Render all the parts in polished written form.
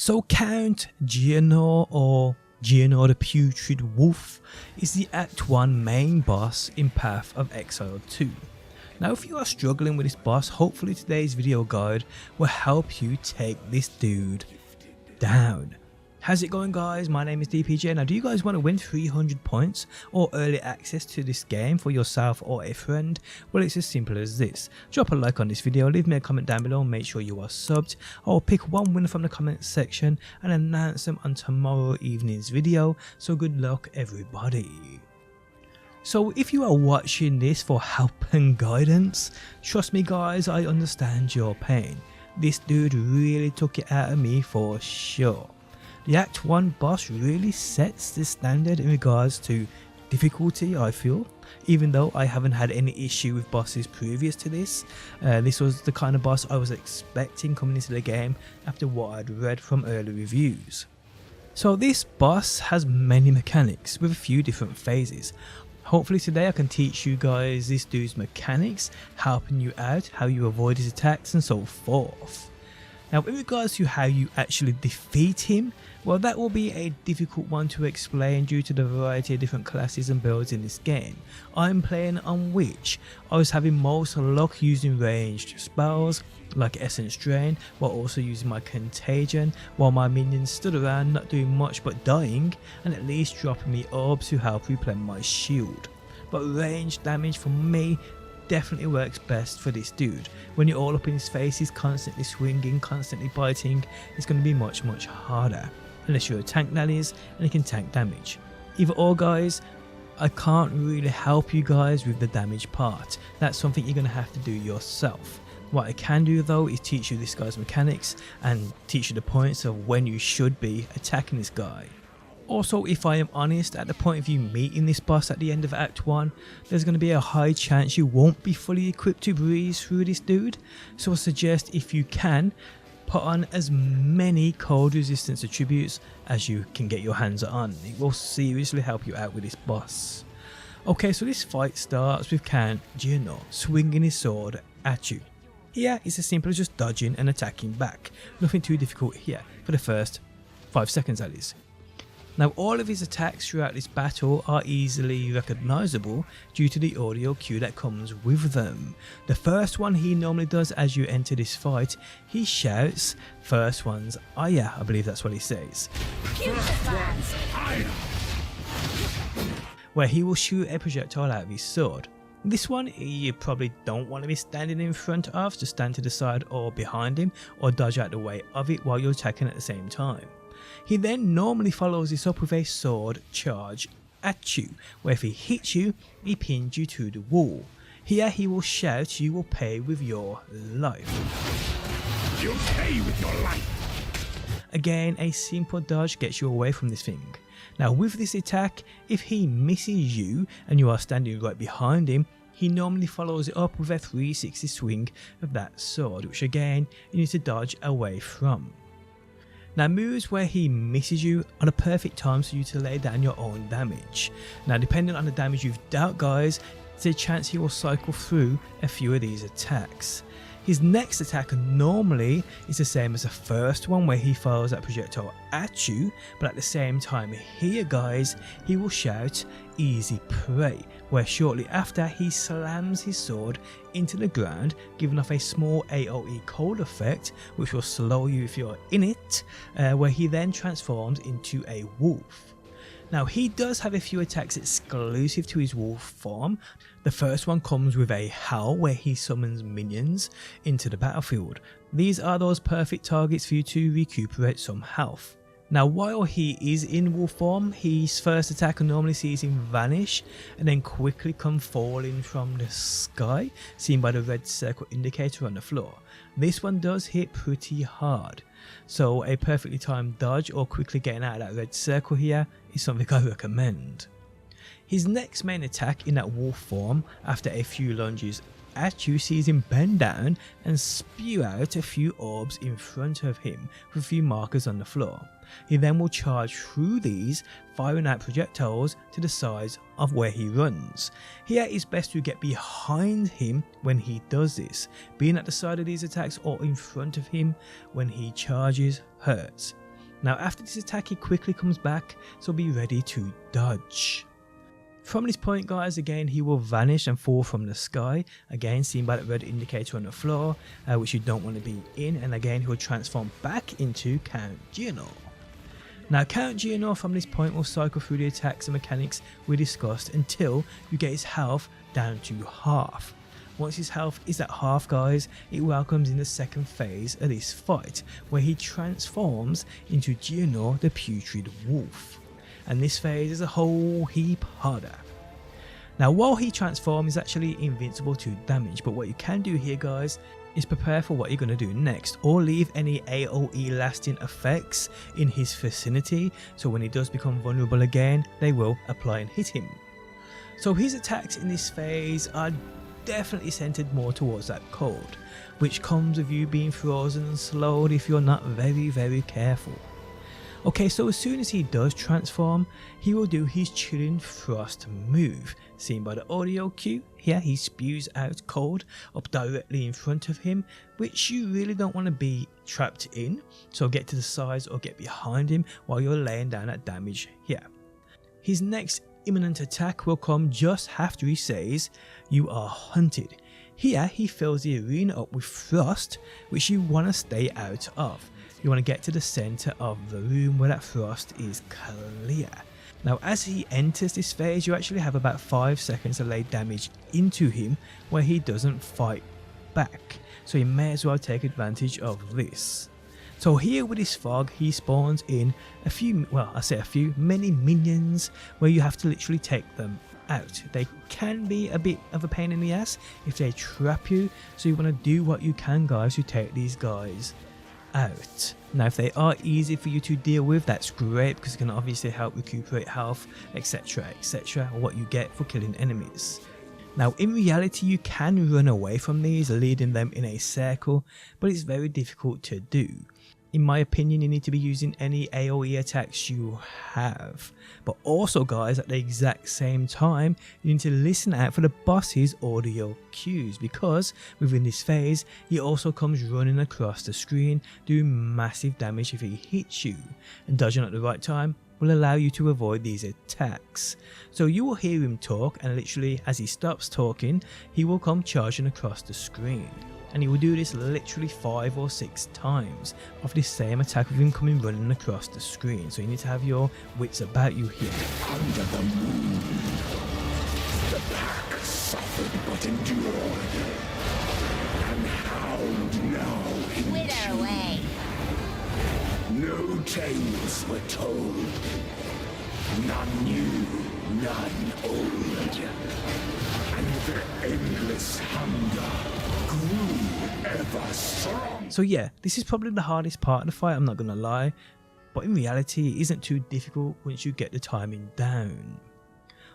So Count Geonor, or Geonor the Putrid Wolf, is the Act 1 main boss in Path of Exile 2. Now if you are struggling with this boss, hopefully today's video guide will help you take this dude down. How's it going guys? My name is DPJ. Now do you guys want to win 300 points or early access to this game for yourself or a friend? Well, it's as simple as this. Drop a like on this video, leave me a comment down below and make sure you are subbed. I will pick one winner from the comment section and announce them on tomorrow evening's video, so good luck everybody. So if you are watching this for help and guidance, trust me guys, I understand your pain. This dude really took it out of me for sure. The Act 1 boss really sets the standard in regards to difficulty, I feel, even though I haven't had any issue with bosses previous to this. This was the kind of boss I was expecting coming into the game after what I'd read from early reviews. So this boss has many mechanics with a few different phases. Hopefully today I can teach you guys this dude's mechanics, helping you out, how you avoid his attacks and so forth. Now in regards to how you actually defeat him, well that will be a difficult one to explain due to the variety of different classes and builds in this game. I'm playing on which I was having most luck using ranged spells like Essence Drain, while also using my Contagion, while my minions stood around not doing much but dying and at least dropping me orbs to help replenish my shield. But ranged damage for me definitely works best for this dude. When you're all up in his face, he's constantly swinging, constantly biting, it's going to be much harder. Unless you're a tank, that is, and he can tank damage. Either or guys, I can't really help you guys with the damage part. That's something you're going to have to do yourself. What I can do though is teach you this guy's mechanics and teach you the points of when you should be attacking this guy. Also, if I am honest, at the point of you meeting this boss at the end of Act 1, there's going to be a high chance you won't be fully equipped to breeze through this dude. So I suggest if you can, put on as many cold resistance attributes as you can get your hands on. It will seriously help you out with this boss. Okay, so this fight starts with Count Geonor swinging his sword at you. Here it's as simple as just dodging and attacking back. Nothing too difficult here for the first 5 seconds at least. Now all of his attacks throughout this battle are easily recognisable due to the audio cue that comes with them. The first one he normally does as you enter this fight, he shouts, first one's Aya, I believe that's what he says. Where he will shoot a projectile out of his sword. This one you probably don't want to be standing in front of, just stand to the side or behind him or dodge out the way of it while you're attacking at the same time. He then normally follows this up with a sword charge at you, where if he hits you, he pins you to the wall. Here he will shout, you will pay with your life. You'll pay with your life. Again, a simple dodge gets you away from this thing. Now with this attack, if he misses you and you are standing right behind him, he normally follows it up with a 360 swing of that sword, which again you need to dodge away from. Now moves where he misses you are the perfect times for you to lay down your own damage. Now depending on the damage you've dealt guys, there's a chance he will cycle through a few of these attacks. His next attack normally is the same as the first one, where he fires that projectile at you, but at the same time here guys, he will shout easy prey, where shortly after he slams his sword into the ground, giving off a small AoE cold effect which will slow you if you're in it, where he then transforms into a wolf. Now he does have a few attacks exclusive to his wolf form. The first one comes with a howl where he summons minions into the battlefield. These are those perfect targets for you to recuperate some health. Now while he is in wolf form, his first attack normally sees him vanish and then quickly come falling from the sky, seen by the red circle indicator on the floor. This one does hit pretty hard, so a perfectly timed dodge or quickly getting out of that red circle here is something I recommend. His next main attack in that wolf form, after a few lunges at you, sees him bend down and spew out a few orbs in front of him with a few markers on the floor. He then will charge through these, firing out projectiles to the sides of where he runs. Here it's best to get behind him when he does this. Being at the side of these attacks or in front of him when he charges hurts. Now after this attack he quickly comes back, so be ready to dodge. From this point guys, again he will vanish and fall from the sky, again seen by that red indicator on the floor, which you don't want to be in, and again he will transform back into Count Geonor. Now Count Geonor from this point will cycle through the attacks and mechanics we discussed until you get his health down to half. Once his health is at half guys, it welcomes in the second phase of this fight, where he transforms into Geonor the Putrid Wolf. And this phase is a whole heap harder. Now while he transforms, he's actually invincible to damage, but what you can do here guys is prepare for what you're going to do next, or leave any AoE lasting effects in his vicinity, so when he does become vulnerable again, they will apply and hit him. So his attacks in this phase are definitely centered more towards that cold, which comes with you being frozen and slowed if you're not very careful. Okay, so as soon as he does transform, he will do his chilling thrust move, seen by the audio cue. Here he spews out cold up directly in front of him, which you really don't want to be trapped in, so get to the sides or get behind him while you're laying down that damage here. His next imminent attack will come just after he says, "You are hunted." Here he fills the arena up with frost, which you want to stay out of. You want to get to the center of the room where that frost is clear. Now as he enters this phase, you actually have about 5 seconds to lay damage into him where he doesn't fight back, so you may as well take advantage of this. So here with his fog, he spawns in many minions where you have to literally take them out. They can be a bit of a pain in the ass if they trap you, so you want to do what you can guys to take these guys out. Now if they are easy for you to deal with, that's great, because it can obviously help recuperate health, etc, what you get for killing enemies. Now in reality you can run away from these, leading them in a circle, but it's very difficult to do. In my opinion, you need to be using any AoE attacks you have. But also guys, at the exact same time, you need to listen out for the boss's audio cues, because within this phase, he also comes running across the screen, doing massive damage if he hits you, and dodging at the right time will allow you to avoid these attacks. So you will hear him talk, and literally as he stops talking, he will come charging across the screen. And he will do this literally 5 or 6 times of this same attack with him coming running across the screen. So you need to have your wits about you here. Under the moon, the pack suffered but endured, and howled now in Wither away. No tales were told, none new, none old, and their endless hunger grew ever strong. So yeah, this is probably the hardest part of the fight, I'm not gonna lie, but in reality it isn't too difficult once you get the timing down.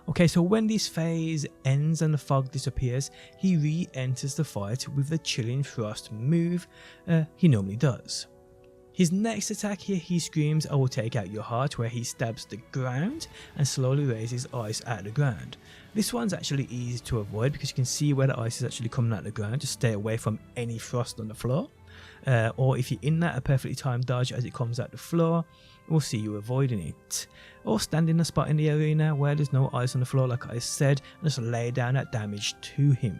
Okay, so when this phase ends and the fog disappears, he re-enters the fight with the chilling thrust move he normally does. His next attack here, he screams, "I will take out your heart," where he stabs the ground and slowly raises ice out of the ground. This one's actually easy to avoid because you can see where the ice is actually coming out of the ground. Just stay away from any frost on the floor. Or if you're in that, a perfectly timed dodge as it comes out the floor will see you avoiding it. Or stand in a spot in the arena where there's no ice on the floor like I said, and just lay down that damage to him.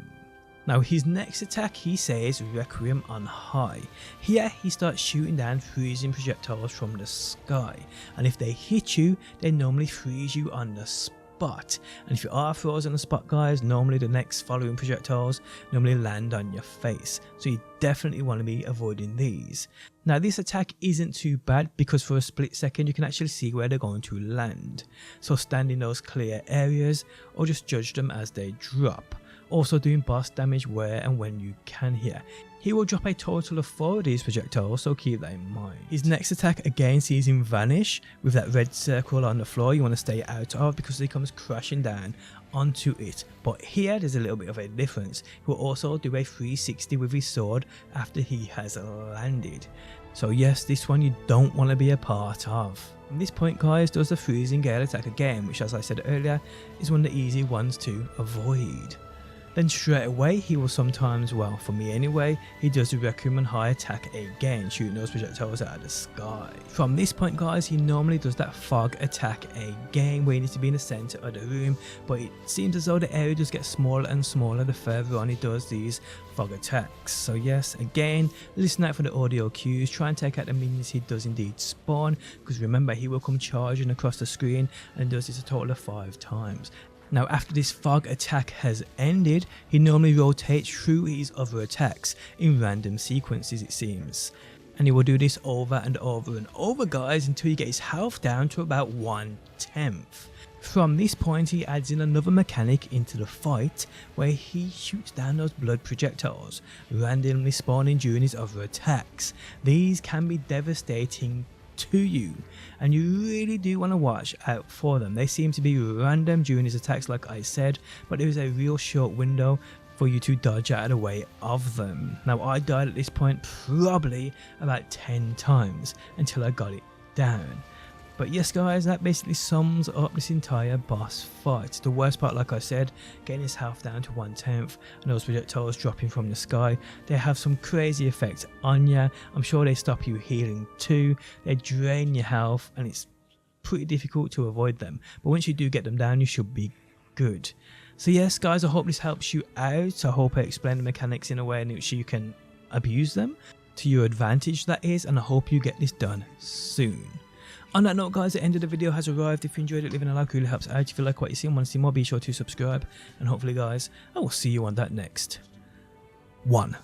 Now his next attack, he says Requiem on High. Here he starts shooting down freezing projectiles from the sky, and if they hit you, they normally freeze you on the spot. And if you are frozen on the spot guys, normally the next following projectiles normally land on your face, so you definitely want to be avoiding these. Now this attack isn't too bad because for a split second you can actually see where they're going to land, so stand in those clear areas or just judge them as they drop. Also doing boss damage where and when you can here. He will drop a total of 4 of these projectiles, so keep that in mind. His next attack again sees him vanish with that red circle on the floor you want to stay out of because he comes crashing down onto it. But here there's a little bit of a difference. He will also do a 360 with his sword after he has landed. So yes, this one you don't want to be a part of. At this point guys, does the freezing gale attack again, which as I said earlier is one of the easy ones to avoid. Then straight away he will sometimes, well for me anyway, he does the Requiem and High attack again, shooting those projectiles out of the sky. From this point guys, he normally does that fog attack again, where he needs to be in the centre of the room, but it seems as though the area just gets smaller and smaller the further on he does these fog attacks. So yes, again, listen out for the audio cues, try and take out the minions he does indeed spawn, because remember he will come charging across the screen and does this a total of 5 times. Now after this fog attack has ended, he normally rotates through his other attacks in random sequences it seems. And he will do this over and over and over guys until he gets his health down to about 1/10. From this point he adds in another mechanic into the fight where he shoots down those blood projectiles, randomly spawning during his other attacks. These can be devastating to you and you really do want to watch out for them. They seem to be random during his attacks like I said, but there is a real short window for you to dodge out of the way of them. Now I died at this point probably about 10 times until I got it down. But yes guys, that basically sums up this entire boss fight. The worst part, like I said, getting his health down to 1/10 and those projectiles dropping from the sky. They have some crazy effects on you. I'm sure they stop you healing too. They drain your health and it's pretty difficult to avoid them. But once you do get them down, you should be good. So yes guys, I hope this helps you out. I hope I explained the mechanics in a way in which you can abuse them to your advantage, that is, and I hope you get this done soon. On that note guys, the end of the video has arrived. If you enjoyed it, leaving a like really helps out. If you like what you see and want to see more, be sure to subscribe. And hopefully guys, I will see you on that next one.